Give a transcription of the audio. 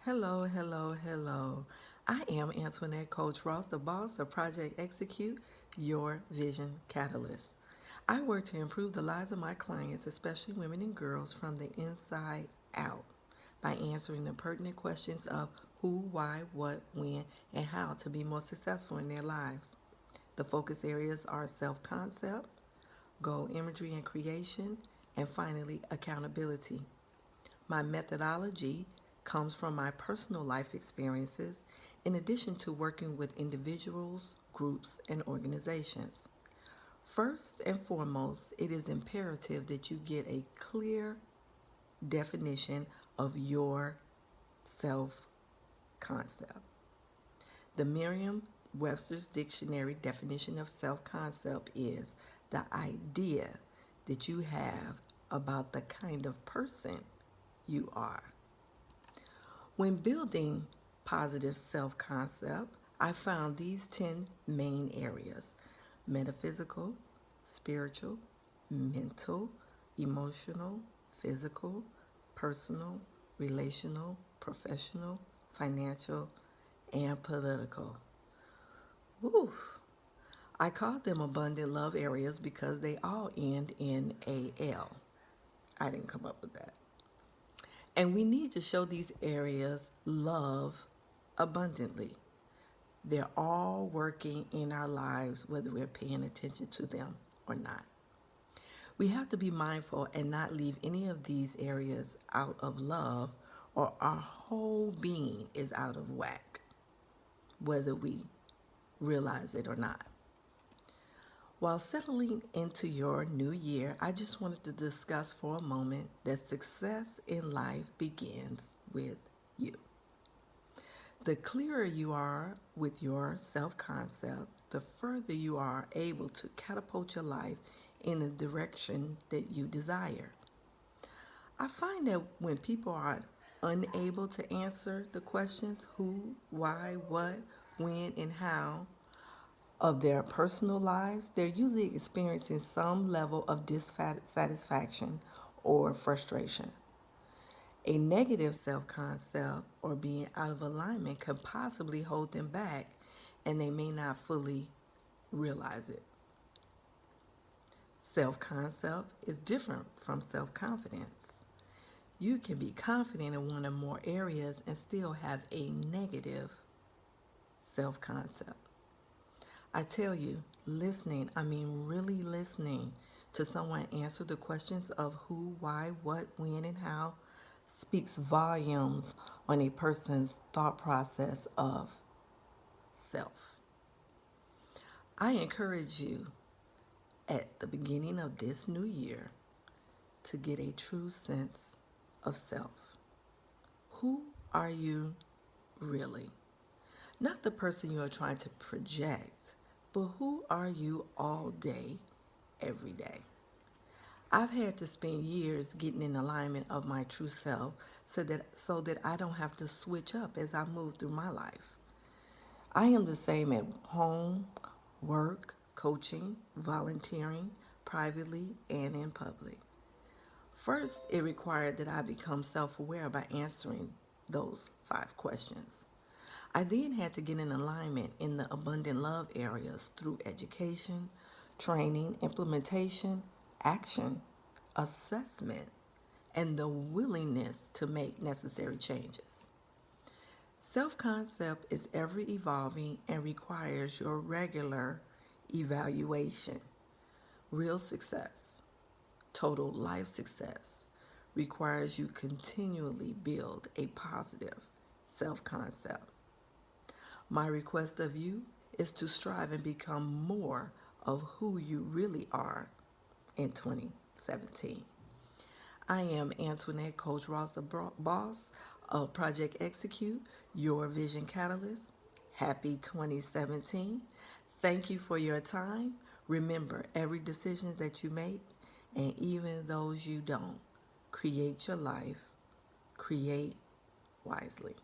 Hello, hello, hello. I am Antoinette, Coach Ross, the boss of Project Execute, your vision catalyst. I work to improve the lives of my clients, especially women and girls, from the inside out by answering the pertinent questions of who, why, what, when, and how to be more successful in their lives. The focus areas are self concept, goal imagery and creation, and finally, accountability. My methodology comes from my personal life experiences in addition to working with individuals, groups, and organizations. First and foremost, it is imperative that you get a clear definition of your self concept. The Merriam Webster's Dictionary definition of self concept is the idea that you have about the kind of person you are. When building positive self concept, I found these 10 main areas: metaphysical, spiritual, mental, emotional, physical, personal, relational, professional, financial, and political. Woo! I called them abundant love areas because they all end in AL. I didn't come up with that. And we need to show these areas love abundantly. They're all working in our lives, whether we're paying attention to them or not. We have to be mindful and not leave any of these areas out of love, or our whole being is out of whack, whether we realize it or not. While settling into your new year, I just wanted to discuss for a moment that success in life begins with you. The clearer you are with your self concept, the further you are able to catapult your life in the direction that you desire. I find that when people are unable to answer the questions who, why, what, when, and how of their personal lives, they're usually experiencing some level of dissatisfaction or frustration. A negative self concept or being out of alignment can possibly hold them back, and they may not fully realize it. Self concept is different from self confidence. You can be confident in one or more areas and still have a negative self concept. I tell you, listening, I mean really listening to someone answer the questions of who, why, what, when, and how speaks volumes on a person's thought process of self. I encourage you at the beginning of this new year to get a true sense of self. Who are you really? Not the person you are trying to project, but who are you all day, every day? I've had to spend years getting in alignment of my true self so that I don't have to switch up as I move through my life. I am the same at home, work, coaching, volunteering, privately, and in public. First, it required that I become self aware by answering those 5 questions. I then had to get in alignment in the abundant love areas through education, training, implementation, action, assessment, and the willingness to make necessary changes. Self concept is ever evolving and requires your regular evaluation. Real success, total life success, requires you continually build a positive self concept. My request of you is to strive and become more of who you really are in 2017. I am Antoinette, Coach Ross, the boss of Project Execute, your vision catalyst. Happy 2017. Thank you for your time. Remember, every decision that you make, and even those you don't, create your life, create wisely.